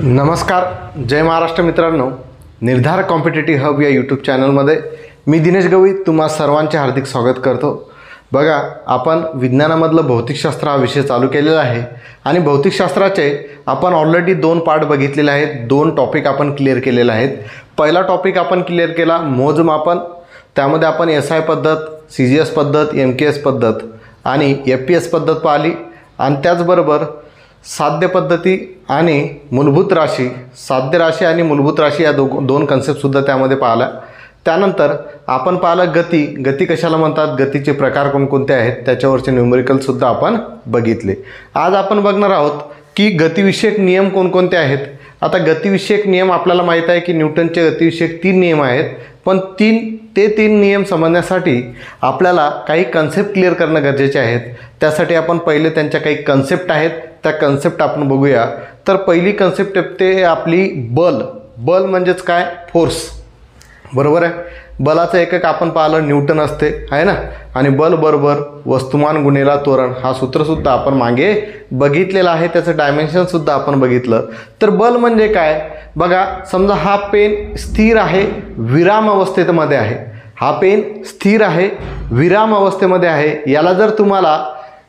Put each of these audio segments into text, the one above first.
नमस्कार, जय महाराष्ट्र मित्रांनो. निर्धार कॉम्पिटेटिव्ह हब या यूट्यूब चॅनलमध्ये मी दिनेश गवई तुम्हा सर्वांचे हार्दिक स्वागत करतो. बघा, आपण विज्ञानामधलं भौतिकशास्त्र हा विषय चालू केलेला आहे आणि भौतिकशास्त्राचे आपण ऑलरेडी 2 पार्ट बघितलेले आहेत. 2 टॉपिक आपण क्लिअर केलेले आहेत. पहिला टॉपिक आपण क्लिअर केला मोजमापन. त्यामध्ये आपण SI पद्धत, CGS पद्धत, MKS पद्धत आणि FPS पद्धत पाहिली आणि त्याचबरोबर साध्य पद्धती आणि मूलभूत राशी, साध्य राशी आणि मूलभूत राशी या दोन कन्सेप्टसुद्धा त्यामध्ये पाहिल्या. त्यानंतर आपण पाहिलं गती कशाला म्हणतात, गतीचे प्रकार कोणकोणते आहेत त्याच्यावरचे न्यूमेरिकलसुद्धा आपण बघितले. आज आपण बघणार आहोत की गतिविषयक नियम कोणकोणते आहेत. आता गतिविषयक नियम आपल्याला माहीत आहे की न्यूटनचे गतिविषयक 3 नियम आहेत, पण ते 3 नियम समजण्यासाठी आपल्याला काही कन्सेप्ट क्लिअर करणं गरजेचे आहेत. त्यासाठी आपण पहिले त्यांच्या काही कन्सेप्ट आहेत त्या कन्सेप्ट आपण बघूया. तर पहिली कन्सेप्ट ते आपली बल म्हणजेच काय, फोर्स. बरोबर आहे. बलाचं एकक आपण पाहिलं न्यूटन असते आहे ना, आणि बल बरोबर वस्तुमान गुणिले त्वरण हा सूत्रसुद्धा आपण मागे बघितलेला आहे. त्याचं डायमेन्शनसुद्धा आपण बघितलं. तर बल म्हणजे काय बघा, समजा हा पेन स्थिर आहे, विराम अवस्थेमध्ये आहे. हा पेन स्थिर आहे, विराम अवस्थेमध्ये आहे. याला जर तुम्हाला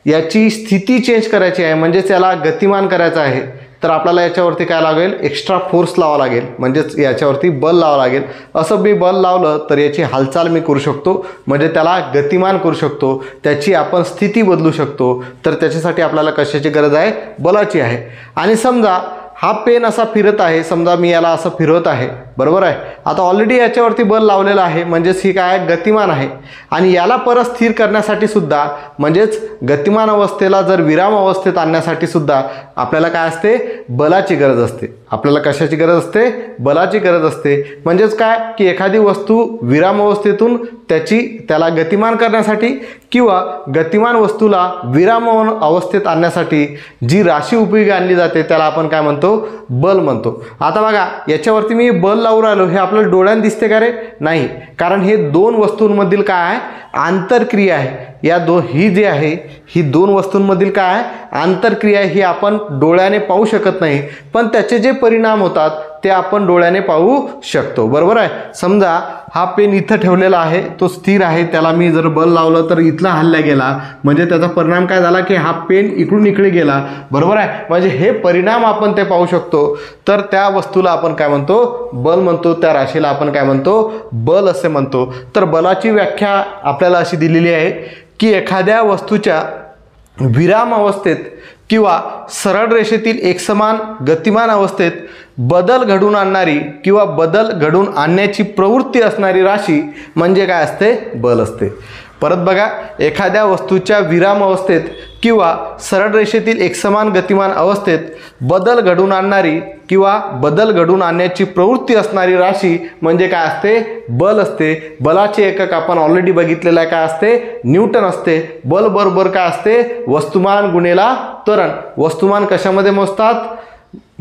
याची स्थिती चेंज करायची आहे म्हणजेच याला गतिमान करायचं आहे तर आपल्याला याच्यावरती काय लागेल, एक्स्ट्रा फोर्स लावा लागेल, म्हणजेच याच्यावरती बल लावा लागेल. असं मी बल लावलं तर याची हालचाल मी करू शकतो, म्हणजे त्याला गतिमान करू शकतो, त्याची आपण स्थिती बदलू शकतो. तर त्याच्यासाठी आपल्याला कशाची गरज आहे, बलाची आहे. आणि समजा हा पेन असा फिरत आहे, समजा मी याला असं फिरवत आहे, बरोबर आहे. आता ऑलरेडी याच्यावरती बल लावलेलं आहे म्हणजेच ही काय गतिमान आहे. आणि याला परत स्थिर करण्यासाठी सुद्धा म्हणजेच गतिमान अवस्थेला जर विराम अवस्थेत आणण्यासाठी सुद्धा आपल्याला काय असते, बलाची गरज असते. आपल्याला कशाची गरज असते, बलाची गरज असते. म्हणजेच काय की एखादी वस्तू विराम अवस्थेतून त्याला गतिमान करण्यासाठी किंवा गतिमान वस्तूला विराम अवस्थेत आणण्यासाठी जी राशी उपयोगी आणली जाते त्याला आपण काय म्हणतो, बल म्हणतो. आता बघा, याच्यावरती मी बल लावून राहिलो, हे आपल्याला डोळ्याने दिसते का रे, नाही, कारण हे 2 वस्तूंमधील काय आहे, आंतरक्रिया आहे. ही जी आहे ही 2 वस्तूंमधील काय आहे, आंतरक्रिया आहे. ही आपण डोळ्याने पाहू शकत नाही, पण त्याचे जे परिणाम होतात ते आपण डोळ्याने पाहू शकतो. बरोबर आहे. समजा हा पेन इथं ठेवलेला आहे, तो स्थिर आहे, त्याला मी जर बल लावलं तर इथला हल्ला गेला, म्हणजे त्याचा परिणाम काय झाला की हा पेन इकडून इकडे गेला. बरोबर आहे. म्हणजे हे परिणाम आपण ते पाहू शकतो. तर त्या वस्तूला आपण काय म्हणतो, बल म्हणतो. त्या राशीला आपण काय म्हणतो, बल असे म्हणतो. तर बलाची व्याख्या आपल्याला अशी दिलेली आहे की एखाद्या वस्तूच्या विराम अवस्थेत किंवा सरळ रेषेतील एकसमान गतिमान अवस्थेत बदल घडून आणणारी किंवा बदल घडून आणण्याची प्रवृत्ती असणारी राशी म्हणजे काय असते, बल असते. परत बघा, एखाद्या वस्तूच्या विराम अवस्थेत किंवा सरळ रेषेतील एकसमान गतिमान अवस्थेत बदल घडून आणणारी किंवा बदल घडून आणण्याची प्रवृत्ती असणारी राशी म्हणजे काय असते, बल असते. बलाचे एकक आपण ऑलरेडी बघितलेलं आहे, काय असते, न्यूटन असते. बल बरोबर काय असते, वस्तुमान गुणिले त्वरण. वस्तुमान कशामध्ये मोजतात,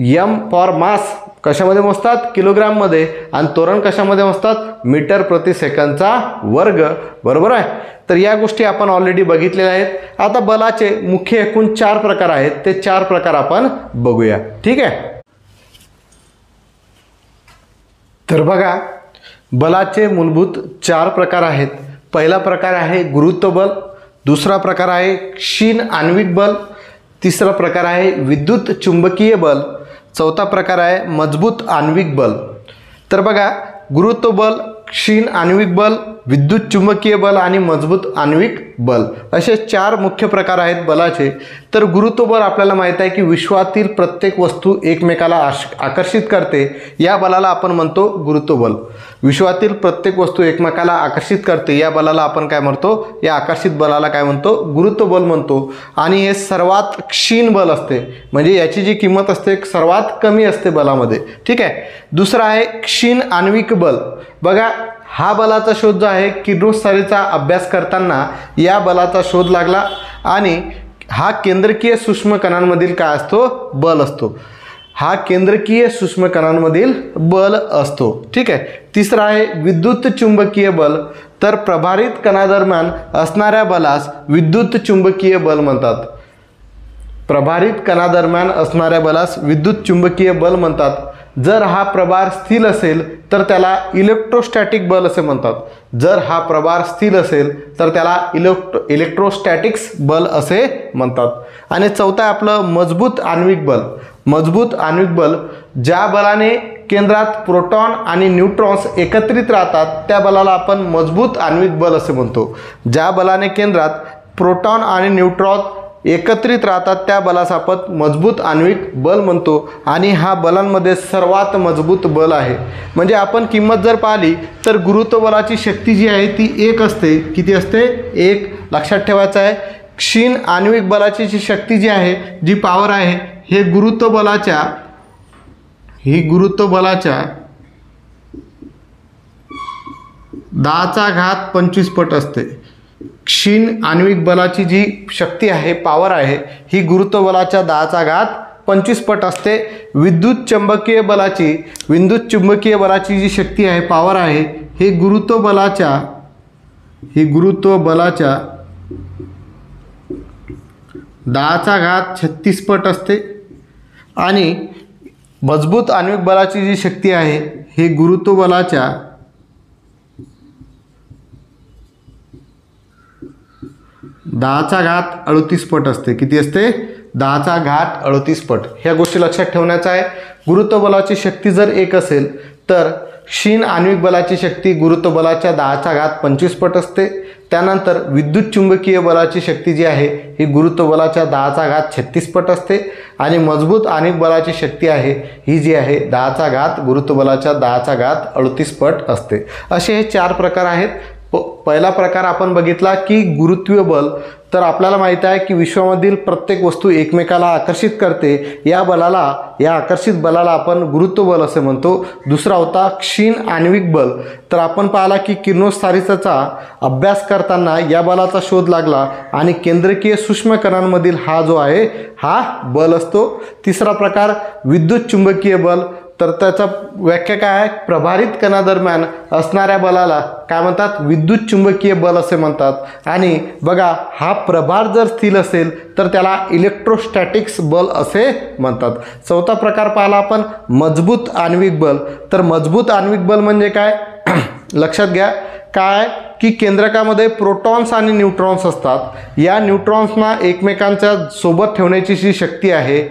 M फॉर मास कशामध्ये मोजतात, किलोग्राममध्ये, आणि त्वरण कशामध्ये मोजतात, मीटर प्रति सेकंदचा वर्ग. बरोबर आहे. तर या गोष्टी आपण ऑलरेडी बघितलेल्या आहेत. आता बलाचे मुख्य एकूण 4 प्रकार आहेत, ते 4 प्रकार आपण बघूया. ठीक आहे. तर बघा, बलाचे मूलभूत 4 प्रकार आहेत. पहिला प्रकार आहे गुरुत्व बल, दुसरा प्रकार आहे क्षीण आण्विक बल, तिसरा प्रकार आहे विद्युत चुंबकीय बल, चौथा प्रकार आहे मजबूत आण्विक बल. तर बघा, गुरुत्व बल, क्षीण आण्विक बल, विद्युत चुंबकीय बल आणि मजबूत आण्विक बल असे 4 मुख्य प्रकार आहेत बलाचे. तर गुरुत्व बल आपल्याला माहीत आहे की विश्वातील प्रत्येक वस्तू एकमेकाला आकर्षित करते, या बलाला आपण म्हणतो गुरुत्व बल. विश्वातील प्रत्येक वस्तू एकमेकाला आकर्षित करते या बलाला आपण काय म्हणतो, या आकर्षित बलाला काय म्हणतो, गुरुत्व बल म्हणतो. आणि हे सर्वात क्षीण बल असते, म्हणजे याची जी किंमत असते सर्वात कमी असते बलामध्ये. ठीक आहे. दुसरा आहे क्षीण आण्विक बल. बघा, हा बलाचा शोध जो आहे किरणोत्सारीचा अभ्यास करताना या बलाचा शोध लागला आणि हा केंद्रकीय सूक्ष्म कणांमधील काय असतो, बल असतो. हा केंद्रकीय सूक्ष्म कणांमधील बल असतो. ठीक आहे. तिसरा आहे विद्युत चुंबकीय बल. तर प्रभारित कणादरम्यान असणाऱ्या बलास विद्युत चुंबकीय बल म्हणतात. प्रभारित कणादरम्यान असणाऱ्या बलास विद्युत चुंबकीय बल म्हणतात. जर हा प्रभार स्थिर असेल तर त्याला इलेक्ट्रोस्टॅटिक बल असे म्हणतात. जर हा प्रभार स्थिर असेल तर त्याला इलेक्ट्रोस्टॅटिक्स बल असे म्हणतात. आणि चौथा आहे आपलं मजबूत आण्विक बल. मजबूत आण्विक बल ज्या बलाने केंद्रात प्रोटॉन आणि न्यूट्रॉन्स एकत्रित राहतात त्या बलाला आपण मजबूत आण्विक बल असे म्हणतो. ज्या बलाने केंद्रात प्रोटॉन आणि न्यूट्रॉन एकत्रित राहतात त्या बलास आपण मजबूत आण्विक बल म्हणतो. आणि हा बलांमध्ये सर्वात मजबूत बल आहे. म्हणजे आपण किंमत जर पाहिली तर गुरुत्व बलाची शक्ती जी आहे ती 1 असते. किती असते? 1. लक्षात ठेवायचं आहे. क्षीण आण्विक बलाची जी शक्ती जी आहे, जी पॉवर आहे, हे गुरुत्व बलाच्या 10⁻25 पट असते. क्षीण आण्विक बलाची जी शक्ती आहे, पॉवर आहे, ही गुरुत्व बलाच्या 10⁻25 पट असते. विद्युत चुंबकीय बलाची जी शक्ती आहे, पॉवर आहे, हे गुरुत्व बलाच्या 10⁻36 पट असते. आणि मजबूत आण्विक बलाची जी शक्ती आहे, हे गुरुत्व बलाच्या 10⁻38 पट असते. किती असते? 10⁻38 पट. ह्या गोष्टी लक्षात ठेवण्याचं आहे. गुरुत्व बलाची शक्ती जर 1 असेल तर क्षीण आण्विक बलाची शक्ती गुरुत्व बलाच्या 10⁻25 पट असते. त्यानंतर विद्युत चुंबकीय बलाची शक्ती जी आहे ही गुरुत्व बलाच्या 10⁻36 पट असते. आणि मजबूत आण्विक बलाची शक्ती आहे ही जी आहे गुरुत्व बलाच्या 10⁻38 पट असते. असे हे 4 प्रकार आहेत. पहिला प्रकार आपण बघितला की गुरुत्वीय बल. तर आपल्याला माहिती आहे की विश्वामधील प्रत्येक वस्तू एकमेकाला आकर्षित करते. या आकर्षित बलाला आपण गुरुत्व बल असे म्हणतो. दुसरा होता क्षीण आण्विक बल. तर आपण पाहिला की किरणोत्सारीचा अभ्यास करताना या बलाचा शोध लागला आणि केंद्रकीय सूक्ष्म कणांमधील हा जो आहे हा बल असतो. तिसरा प्रकार विद्युत चुंबकीय बल. तर त्याचा व्याख्या काय आहे? प्रभारित कणादरम्यान असणाऱ्या बलाला काय म्हणतात? विद्युत चुंबकीय बल असे म्हणतात. आणि बघा, हा प्रभार जर स्थिर असेल तर त्याला इलेक्ट्रोस्टॅटिक्स बल असे म्हणतात. चौथा प्रकार पाहिला आपण मजबूत आण्विक बल. तर मजबूत आण्विक बल म्हणजे काय? लक्षात घ्या. काय की केंद्रकामध्ये प्रोटॉन्स आणि न्यूट्रॉन्स असतात. या न्यूट्रॉन्सना एकमेकांच्या सोबत ठेवण्याची जी शक्ती आहे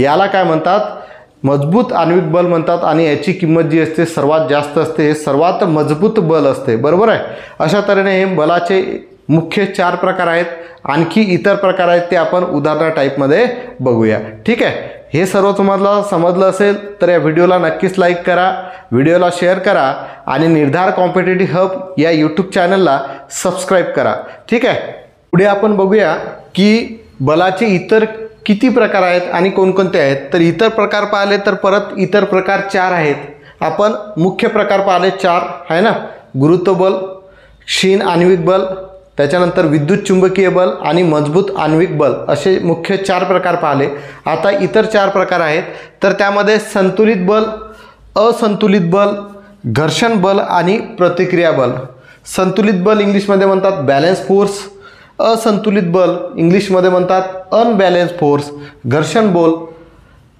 याला काय म्हणतात? मजबूत आण्विक बल म्हणतात. आणि याची किंमत जी असते सर्वात जास्त असते. हे सर्वात मजबूत बल असते. बरोबर आहे. अशा तऱ्हेने हे बलाचे मुख्य 4 प्रकार आहेत. आणखी इतर प्रकार आहेत ते आपण उदाहरणा टाईपमध्ये बघूया. ठीक आहे. हे सर्व तुम्हाला समजलं असेल तर या व्हिडिओला नक्कीच लाईक करा, व्हिडिओला शेअर करा आणि निर्धार कॉम्पिटिटिव्ह हब या यूट्यूब चॅनलला सबस्क्राईब करा. ठीक आहे. पुढे आपण बघूया की बलाचे इतर किती प्रकार आहेत आणि कोणकोणते आहेत. तर इतर प्रकार पाहिले तर परत इतर प्रकार 4 आहेत. आपण मुख्य प्रकार पाहिले 4 आहे ना. गुरुत्व बल, क्षीण आण्विक बल, त्याच्यानंतर विद्युत चुंबकीय बल आणि मजबूत आण्विक बल असे मुख्य 4 प्रकार पाहिले. आता इतर 4 प्रकार आहेत. तर त्यामध्ये संतुलित बल, असंतुलित बल, घर्षण बल आणि प्रतिक्रिया बल. संतुलित बल इंग्लिशमध्ये म्हणतात बॅलन्स फोर्स. असंतुलित बल इंग्लिशमध्ये म्हणतात अनबॅलन्स फोर्स. घर्षण बल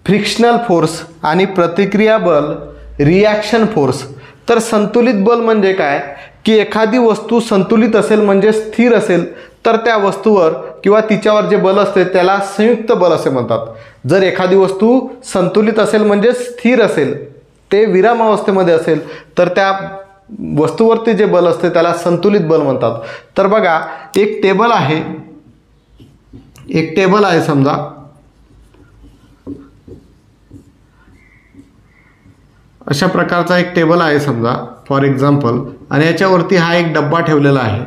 फ्रिक्शनल फोर्स आणि प्रतिक्रिया बल रिॲक्शन फोर्स. तर संतुलित बल म्हणजे काय की एखादी वस्तू संतुलित असेल म्हणजे स्थिर असेल तर त्या वस्तूवर किंवा तिच्यावर जे बल असते त्याला संयुक्त बल असे म्हणतात. जर एखादी वस्तू संतुलित असेल म्हणजे स्थिर असेल, ते विरामावस्थेमध्ये असेल तर त्या वस्तूवरती जे बल असते त्याला संतुलित बल म्हणतात. तर बघा, एक टेबल आहे समजा. अशा प्रकारचा एक टेबल आहे समजा फॉर एक्झाम्पल. आणि याच्यावरती हा एक डब्बा ठेवलेला आहे.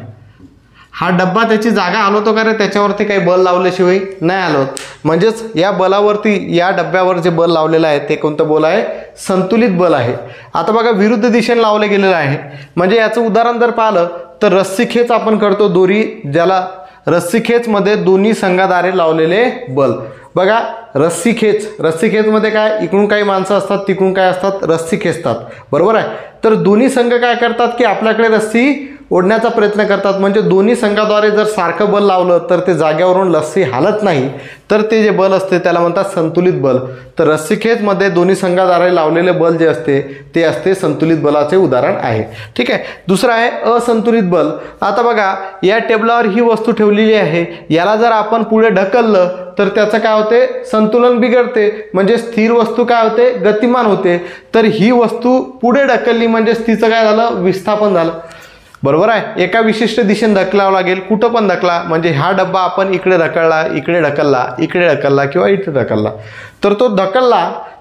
हा डब्बा त्याची जागा हलवतो का रे? त्याच्यावरती काही बल लावल्याशिवाय नाही हलवत. म्हणजेच या बलावरती, या डब्यावर जे बल लावलेलं आहे ते कोणतं बल आहे? संतुलित बल आहे. आता बघा, विरुद्ध दिशेने लावलं गेलेलं आहे. म्हणजे याचं उदाहरण जर पाहिलं तर रस्सीखेच आपण करतो. दोरी, ज्याला रस्सीखेचमध्ये दोन्ही संघाद्वारे लावलेले बल. बघा, रस्सीखेचमध्ये काय, इकडून काही माणसं असतात, तिकडून काय असतात, रस्सी खेचतात. बरोबर आहे. तर दोन्ही संघ काय करतात की आपल्याकडे रस्सी ओढण्याचा प्रयत्न करतात, म्हणजे दोन्ही संघाद्वारे जर सारखं बल लावलं तर ते जागेवरून रस्सी हालत नाही, तर ते जे बल असते त्याला म्हणतात संतुलित बल. तर रस्सीखेचमध्ये दोन्ही संघाद्वारे लावलेले बल जे असते ते असते संतुलित बलाचे उदाहरण आहे. ठीक आहे. दुसरं आहे असंतुलित बल. आता बघा या टेबलावर ही वस्तू ठेवलेली आहे, याला जर आपण पुढे ढकललं तर त्याचं काय होते, संतुलन बिघडते, म्हणजे स्थिर वस्तू काय होते, गतिमान होते. तर ही वस्तू पुढे ढकलली म्हणजे तिचं काय झालं, विस्थापन झालं. बरोबर आहे. एका विशिष्ट दिशेने ढकलावं लागेल, कुठं पण ढकला, म्हणजे हा डब्बा आपण इकडे ढकलला, इकडे ढकलला, इकडे ढकलला किंवा इथे ढकलला, तर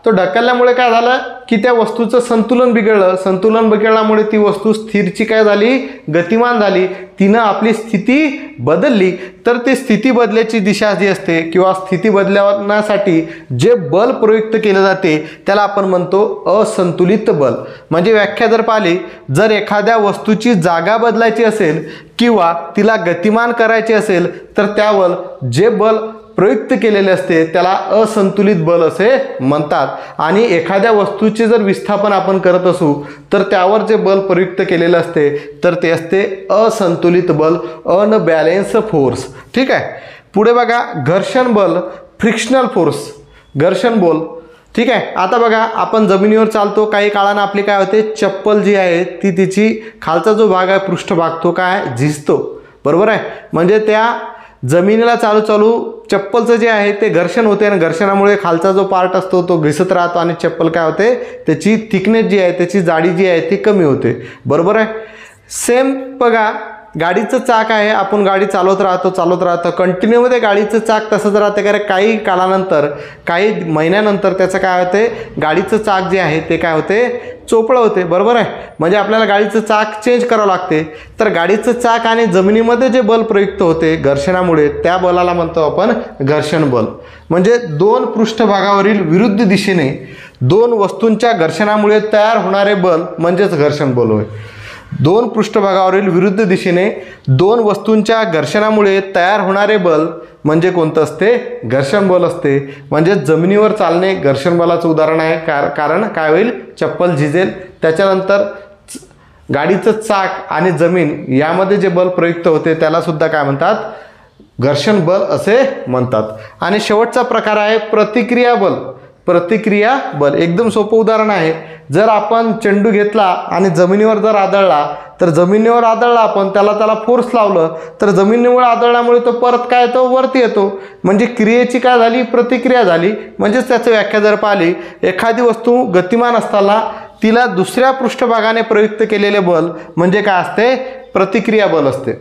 तो ढकलल्यामुळे काय झालं की त्या वस्तूचं संतुलन बिघडलं. संतुलन बिघडल्यामुळे ती वस्तू स्थिरची काय झाली, गतिमान झाली, तिनं आपली स्थिती बदलली. तर ती स्थिती बदलायची दिशा जी असते किंवा स्थिती बदलण्यासाठी जे बल प्रयुक्त केले जाते त्याला आपण म्हणतो असंतुलित बल. म्हणजे व्याख्या जर पाहिली, जर एखाद्या वस्तूची जागा बदलायची असेल किंवा तिला गतिमान करायचे असेल तर त्यावर जे बल प्रयुक्त केलेले असते त्याला असंतुलित बल असे म्हणतात. आणि एखाद्या वस्तूचे जर विस्थापन आपण करत असू तर त्यावर जे बल प्रयुक्त केलेले असते तर ते असते असंतुलित बल, अनबॅलेन्स फोर्स. ठीक आहे. पुढे बघा घर्षण बल, फ्रिक्शनल फोर्स, घर्षण बल. ठीक आहे. आता बघा आपण जमिनीवर चालतो, काही काळानं आपली काय होते, चप्पल जी आहे ती तिची खालचा जो भाग आहे पृष्ठभाग तो काय झिजतो. बरोबर आहे. म्हणजे त्या जमिनीला चालू चप्पलचं जे आहे ते घर्षण होते आणि घर्षणामुळे खालचा जो पार्ट असतो तो घिसत राहतो आणि चप्पल काय होते, त्याची थिकनेस जी आहे, त्याची जाडी जी आहे ती कमी होते. बरोबर आहे. सेम बघा गाडीचं चाक आहे, आपण गाडी चालवत राहतो कंटिन्यूमध्ये गाडीचं चाक तसंच राहते. कारण काही काळानंतर, काही महिन्यानंतर त्याचं काय होते, गाडीचं चाक जे आहे ते काय होते, चोपडं होते. बरोबर आहे. म्हणजे आपल्याला गाडीचं चाक चेंज करावं लागते. तर गाडीचं चाक आणि जमिनीमध्ये जे बल प्रयुक्त होते घर्षणामुळे त्या बलाला म्हणतो आपण घर्षण बल. म्हणजे दोन पृष्ठभागावरील विरुद्ध दिशेने दोन वस्तूंच्या घर्षणामुळे तयार होणारे बल म्हणजेच घर्षण बल होय. दोन पृष्ठभागावरील विरुद्ध दिशेने दोन वस्तूंच्या घर्षणामुळे तयार होणारे बल म्हणजे कोणतं असते, घर्षण बल असते. म्हणजे जमिनीवर चालणे घर्षण बलाचं उदाहरण आहे. कारण काय होईल, चप्पल झिजेल. त्याच्यानंतर गाडीचं चाक आणि जमीन यामध्ये जे बल प्रयुक्त होते त्याला सुद्धा काय म्हणतात, घर्षण बल असे म्हणतात. आणि शेवटचा प्रकार आहे प्रतिक्रिया बल. प्रतिक्रिया बल एकदम सोपं उदाहरण आहे. जर आपण चेंडू घेतला आणि जमिनीवर जर आदळला तर जमिनीवर आदळला आपण त्याला फोर्स लावलं तर जमिनीवर आदळल्यामुळे तो परत काय येतो, वरती येतो. म्हणजे क्रियेची काय झाली, प्रतिक्रिया झाली. म्हणजेच त्याची व्याख्या जर पाहिली, एखादी वस्तू गतिमान असताना तिला दुसऱ्या पृष्ठभागाने प्रयुक्त केलेले बल म्हणजे काय असते, प्रतिक्रिया बल असते.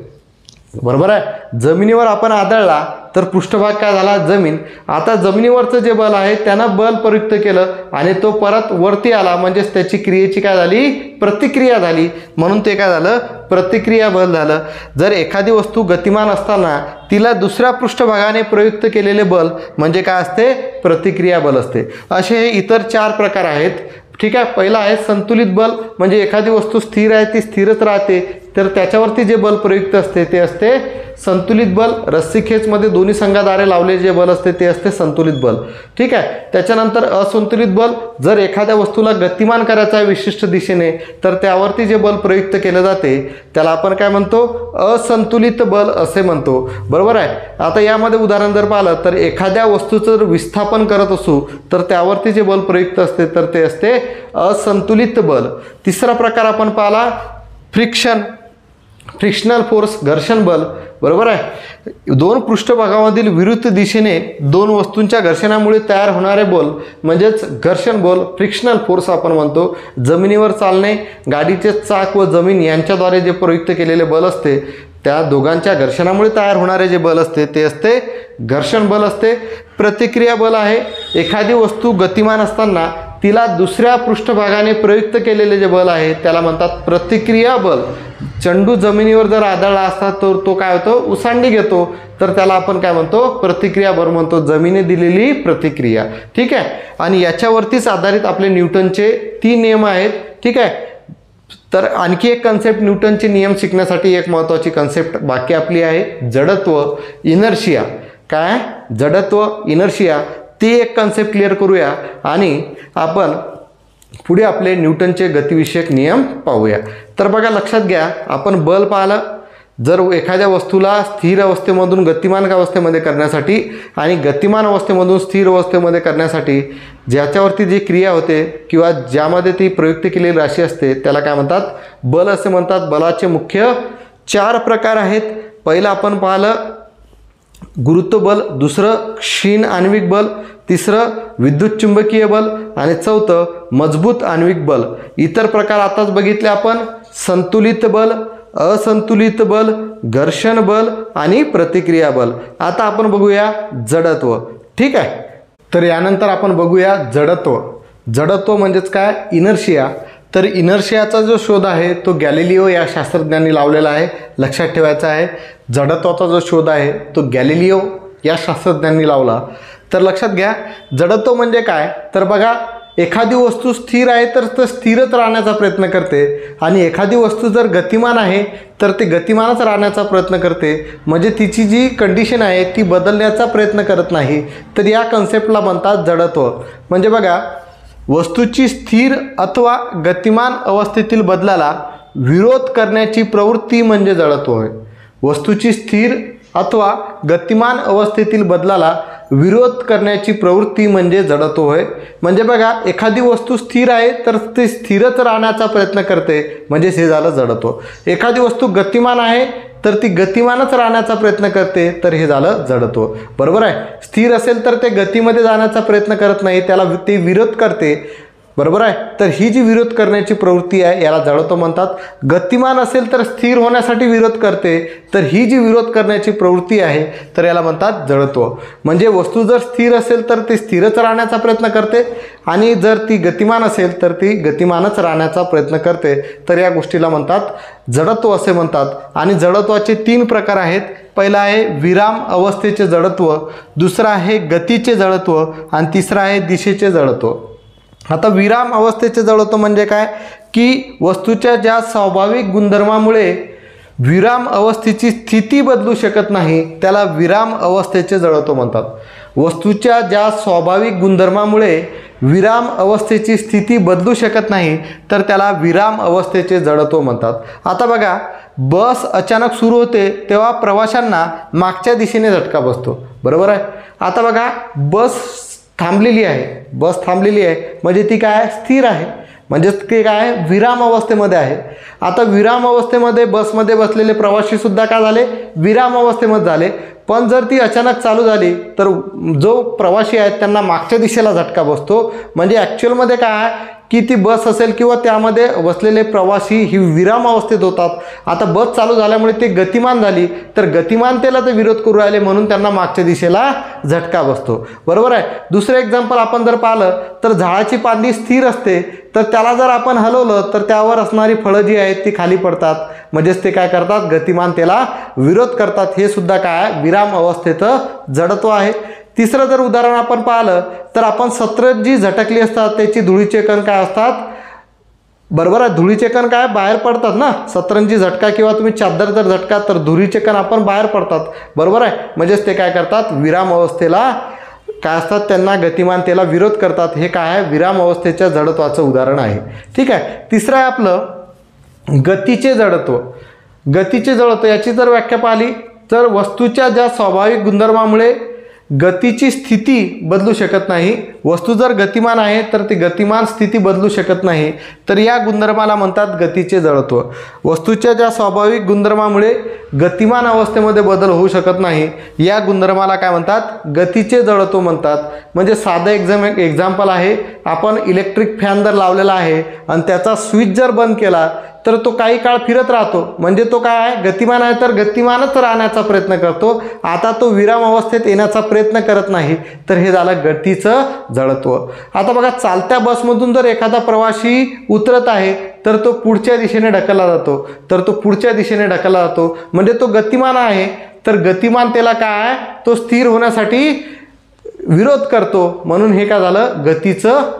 बरोबर आहे. जमिनीवर आपण आदळला तर पृष्ठभाग काय झाला, जमीन. आता जमिनीवरचं जे बल आहे त्यानं बल प्रयुक्त केलं आणि तो परत वरती आला, म्हणजेच त्याची क्रियेची काय झाली, प्रतिक्रिया झाली. म्हणून ते काय झालं, प्रतिक्रिया बल झालं. जर एखादी वस्तू गतिमान असताना तिला दुसऱ्या पृष्ठभागाने प्रयुक्त केलेले बल म्हणजे काय असते, प्रतिक्रिया बल असते. असे हे इतर 4 प्रकार आहेत. ठीक आहे. पहिला आहे संतुलित बल, म्हणजे एखादी वस्तू स्थिर आहे ती स्थिरच राहते तर त्याच्यावरती जे बल प्रयुक्त असते ते असते संतुलित बल. रस्सीखेचमध्ये दोन्ही संघाद्वारे लावलेले जे बल असते ते असते संतुलित बल. ठीक आहे. त्याच्यानंतर असंतुलित बल, जर एखाद्या वस्तूला गतिमान करायचं आहे विशिष्ट दिशेने तर त्यावरती जे बल प्रयुक्त केले जाते त्याला आपण काय म्हणतो, असंतुलित बल असे म्हणतो. बरोबर आहे. आता यामध्ये उदाहरण जर पाहिलं तर एखाद्या वस्तूचं जर विस्थापन करत असू तर त्यावरती जे बल प्रयुक्त असते तर ते असते असंतुलित बल. तिसरा प्रकार आपण पाहिला फ्रिक्शनल फोर्स, घर्षण बल. बरोबर आहे. दोन पृष्ठभागामधील विरुद्ध दिशेने दोन वस्तूंच्या घर्षणामुळे तयार होणारे बल म्हणजेच घर्षण बल, फ्रिक्शनल फोर्स आपण म्हणतो. जमिनीवर चालणे, गाडीचे चाक व जमीन यांच्याद्वारे जे प्रयुक्त केलेले बल असते त्या दोघांच्या घर्षणामुळे तयार होणारे जे बल असते ते असते घर्षण बल असते. प्रतिक्रिया बल आहे, एखादी वस्तू गतिमान असताना तिला दुसऱ्या पृष्ठभागाने प्रयुक्त केलेले जे बल आहे त्याला म्हणतात प्रतिक्रिया बल. चेंडू जमिनीवर जर आदळला असता तर तो काय होतो, उसांडी घेतो तर त्याला आपण काय म्हणतो, प्रतिक्रिया बल म्हणतो. जमिनी दिलेली प्रतिक्रिया. ठीक आहे. आणि याच्यावरतीच आधारित आपले न्यूटनचे 3 नियम आहेत. ठीक आहे. तर आणखी एक कन्सेप्ट, न्यूटनचे नियम शिकण्यासाठी एक महत्त्वाची कन्सेप्ट बाकी आपली आहे, जडत्व, इनर्शिया. काय, जडत्व, इनर्शिया, ती एक कन्सेप्ट क्लिअर करूया आणि आपण पुढे आपले न्यूटनचे गतिविषयक नियम पाहूया। तर बघा लक्षात घ्या, आपण बल पाहिलं, जर एखाद्या वस्तूला स्थिर अवस्थेमधून गतिमान अवस्थेमध्ये करण्यासाठी आणि गतिमान अवस्थेमधून स्थिर अवस्थेमध्ये करण्यासाठी ज्याच्यावरती जी क्रिया होते किंवा ज्यामध्ये ती प्रयुक्त केलेली राशी असते त्याला काय म्हणतात, बल असे म्हणतात। बलाचे मुख्य 4 प्रकार आहेत। पहिलं आपण पाहिलं गुरुत्व बल, दुसरं क्षीण आण्विक बल, तिसरं विद्युत चुंबकीय बल आणि चौथं मजबूत आण्विक बल। इतर प्रकार आताच बघितले आपण, संतुलित बल, असंतुलित बल, घर्षण बल आणि प्रतिक्रिया बल। आता आपण बघूया जडत्व, ठीक आहे। तर यानंतर आपण बघूया जडत्व। जडत्व म्हणजेच काय, इनर्शिया। तर इनर्शियाचा जो शोध आहे तो गॅलिलिओ या शास्त्रज्ञांनी लावलेला आहे, लक्षात ठेवायचा आहे। जडत्वाचा जो शोध आहे तो गॅलिलिओ या शास्त्रज्ञांनी लावला। तर लक्षात घ्या, जडत्व म्हणजे काय, तर बघा एखादी वस्तू स्थिर आहे तर स्थिरच राहण्याचा प्रयत्न करते आणि एखादी वस्तू जर गतिमान आहे तर ते गतिमानच राहण्याचा प्रयत्न करते, म्हणजे तिची जी कंडिशन आहे ती बदलण्याचा प्रयत्न करत नाही। तर या कन्सेप्टला म्हणतात जडत्व। म्हणजे बघा वस्तूची स्थिर अथवा गतिमान अवस्थेतील बदलाला विरोध करण्याची प्रवृत्ती म्हणजे जडत्व होय। वस्तूची स्थिर अथवा गतिमान अवस्थेतील बदलाला विरोध करण्याची प्रवृत्ती म्हणजे जडत्व होय। म्हणजे बघा एखादी वस्तू स्थिर आहे तर ते स्थिरच राहण्याचा प्रयत्न करते, म्हणजेच हे झालं जडत्व। एखादी वस्तू गतिमान आहे तर ती गतिमानच राहण्याचा प्रयत्न करते, तर हे झालं जडत्व, बरोबर आहे। स्थिर असेल तर ते गतीमध्ये जाण्याचा प्रयत्न करत नाही, त्याला ते विरोध करते, बरोबर आहे। तर ही जी विरोध करण्याची प्रवृत्ती आहे याला जडत्व म्हणतात। गतिमान असेल तर स्थिर होण्यासाठी विरोध करते, तर ही जी विरोध करण्याची प्रवृत्ती आहे तर याला म्हणतात जडत्व। म्हणजे वस्तू जर स्थिर असेल तर ती स्थिरच राहण्याचा प्रयत्न करते आणि जर ती गतिमान असेल तर ती गतिमानच राहण्याचा प्रयत्न करते, तर या गोष्टीला म्हणतात जडत्व असे म्हणतात। आणि जडत्वाचे 3 प्रकार आहेत। पहिला आहे विराम अवस्थेचे जडत्व, दुसरा आहे गतीचे जडत्व आणि तिसरा आहे दिशेचे जडत्व। आता विराम अवस्थेचे जडत्व म्हणजे काय, की वस्तूच्या ज्या स्वाभाविक गुणधर्मामुळे विराम अवस्थेची स्थिती बदलू शकत नाही त्याला विराम अवस्थेचे जडत्व म्हणतात। वस्तूच्या ज्या स्वाभाविक गुणधर्मामुळे विराम अवस्थेची स्थिती बदलू शकत नाही तर त्याला विराम अवस्थेचे जडत्व म्हणतात। आता बघा बस अचानक सुरू होते तेव्हा प्रवाशांना मागच्या दिशेने झटका बसतो, बरोबर आहे। आता बघा बस थांबलेली आहे म्हणजे ती काय स्थिर आहे, म्हणजे ते काय विराम अवस्थेमध्ये आहे। आता विराम अवस्थेमध्ये बसमध्ये बसलेले प्रवासी सुद्धा काय झाले, विराम अवस्थेमध्ये झाले। पण जर ती अचानक चालू झाली तर जो प्रवासी आहेत त्यांना मागच्या दिशेला झटका बसतो, म्हणजे ॲक्च्युअलमध्ये काय आहे की ती बस असेल किंवा त्यामध्ये बसलेले प्रवासी ही विराम अवस्थेत होतात। आता बस चालू झाल्यामुळे ते गतिमान झाली, तर गतिमानतेला ते विरोध करू राहिले म्हणून त्यांना मागच्या दिशेला झटका बसतो, बरोबर आहे। दुसरं एक्झाम्पल आपण जर पाहिलं तर झाडाची फांदी स्थिर असते, तर त्याला जर आपण हलवलं तर त्यावर असणारी फळं जी आहेत ती खाली पडतात, म्हणजेच ते काय करतात, गतिमानतेला विरोध करतात। हे सुद्धा काय विराम अवस्थेचं जडत्व आहे। तिसरं जर उदाहरण आपण पाहिलं तर आपण सतरंजी झटकली असतात त्याची धुळीचे कण काय असतात, बरोबर आहे। धुळीचे कण काय बाहेर पडतात ना, सतरंजी झटका किंवा तुम्ही चादर जर झटका तर धुळीचे कण आपण बाहेर पडतात, बरोबर आहे। म्हणजेच ते काय करतात, विराम अवस्थेला काय असतात, त्यांना गतिमानतेला विरोध करतात। हे काय आहे, विराम अवस्थेच्या जडत्वाचं उदाहरण आहे, ठीक आहे। तिसरं आहे आपलं गतीचे जडत्व। गतीचे जडत्व याची जर व्याख्या पाहिली तर वस्तूच्या ज्या स्वाभाविक गुणधर्मामुळे गतीची स्थिती बदलू शकत नाही, वस्तू जर गतिमान आहे तर ती गतिमान स्थिती बदलू शकत नाही, तर या गुणधर्माला म्हणतात गतीचे जडत्व। वस्तूच्या ज्या स्वाभाविक गुणधर्मामुळे गतिमान अवस्थेमध्ये बदल होऊ शकत नाही या गुणधर्माला काय म्हणतात, गतीचे जडत्व म्हणतात। म्हणजे साधं एक्झाम्पल आहे, आपण इलेक्ट्रिक फॅन जर लावलेला आहे आणि त्याचा स्विच जर बंद केला तर तो काही काळ फिरत राहतो, म्हणजे तो काय आहे, गतिमान आहे तर गतिमानच राहण्याचा प्रयत्न करतो, आता तो विराम अवस्थेत येण्याचा प्रयत्न करत नाही, तर हे झालं गतीचं जडत्व। आता बघा चालत्या बसमधून जर एखादा प्रवासी उतरत आहे तर तो पुढच्या दिशेने ढकलला जातो, म्हणजे तो गतिमान आहे, तर गतिमानतेला काय आहे, तो स्थिर होण्यासाठी विरोध करतो, म्हणून हे काय झालं, गतीचं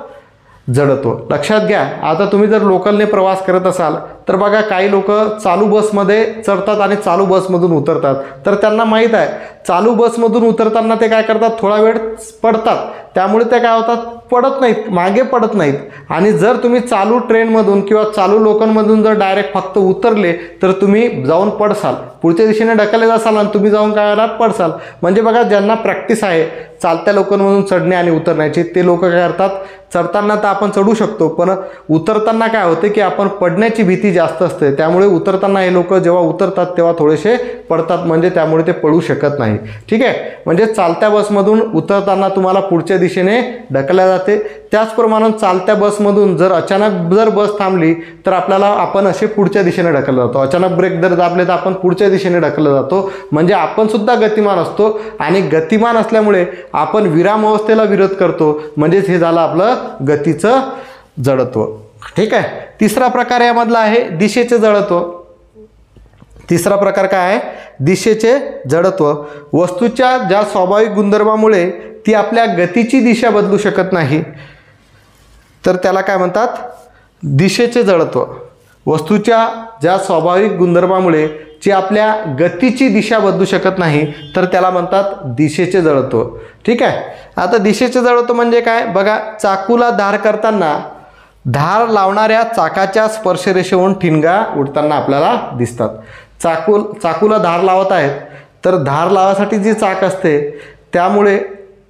जडत्व। लक्षात घ्या, आता तुम्ही जर लोकलने प्रवास करत असाल तर बघा काही लोक चालू बसमध्ये चढतात आणि चालू बसमधून उतरतात, तर त्यांना माहीत आहे चालू बसमधून उतरताना ते काय करतात, थोडा वेळ पडतात, त्यामुळे त्या काय होतात, पडत नाहीत, मागे पडत नाहीत. आणि जर तुम्ही चालू ट्रेनमधून किंवा चालू लोकलमधून जर डायरेक्ट फक्त उतरले तर तुम्ही जाऊन पडसाल, पुढच्या दिशेने ढकलले जासाल आणि तुम्ही जाऊन काय होणार, पडसाल. म्हणजे बघा, ज्यांना प्रॅक्टिस आहे चालत्या लोकलमधून चढणे आणि उतरण्याची, ते लोक काय करतात, चढताना तर आपण चढू शकतो, पण उतरताना काय होते की आपण पडण्याची भीती जास्त असते. त्यामुळे उतरताना हे लोक जेव्हा उतरतात तेव्हा थोडेसे पडतात, म्हणजे त्यामुळे ते पडू शकत नाही. ठीक आहे, म्हणजे चालत्या बसमधून उतरताना तुम्हाला पुढच्या दिशेने ढकलल्या जाते. त्याचप्रमाणे चालत्या बसमधून जर अचानक जर बस थांबली तर आपण असे पुढच्या दिशेने ढकलला जातो. अचानक ब्रेक जर दाबले तर आपण पुढच्या दिशेने ढकलला जातो. म्हणजे आपण सुद्धा गतिमान असतो आणि गतिमान असल्यामुळे आपण विराम अवस्थेला विरोध करतो. म्हणजेच हे झालं आपलं गतीचं जडत्व. ठीक आहे. तिसरा प्रकार यामधला आहे दिशेचे जडत्व. तिसरा प्रकार काय आहे, दिशेचे जडत्व. वस्तूच्या ज्या स्वाभाविक गुणधर्मामुळे ती आपल्या गतीची दिशा बदलू शकत नाही, तर त्याला काय म्हणतात, दिशेचे जडत्व. वस्तूच्या ज्या स्वाभाविक गुणधर्मामुळे जी आपल्या गतीची दिशा बदलू शकत नाही, तर त्याला म्हणतात दिशेचे जडत्व. ठीक आहे. आता दिशेचे जडत्व म्हणजे काय, बघा, चाकूला धार करताना धार लावणाऱ्या चाकाच्या स्पर्शरेषेवरून ठिणगा उडताना आपल्याला दिसतात. चाकूला धार लावत आहेत, तर धार लावासाठी जी चाक असते त्यामुळे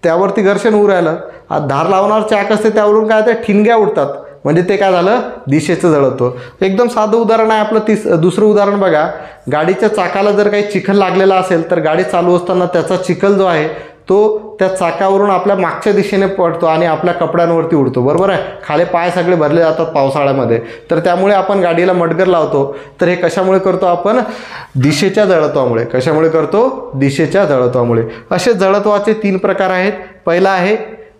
त्यावरती घर्षण होऊ राहिलं, धार लावणार चाक असते त्यावरून काय ते ठिणग्या उडतात, म्हणजे ते काय झालं, दिशेचं जडत्व. एकदम साधं उदाहरण आहे आपलं. दुसरं उदाहरण बघा, गाडीच्या चाकाला जर काही चिखल लागलेला असेल तर गाडी चालू असताना त्याचा चिखल जो आहे तो त्या चाकावरून आपल्या मागच्या दिशेने पडतो आणि आपल्या कपड्यांवरती उडतो. बरोबर आहे, खाली पाय सगळे भरले जातात पावसाळ्यामध्ये, तर त्यामुळे आपण गाडीला मडगर लावतो. तर हे कशामुळे करतो आपण, दिशेच्या जडत्वामुळे. कशामुळे करतो, दिशेच्या जडत्वामुळे. असे जडत्वाचे 3 प्रकार आहेत. पहिला आहे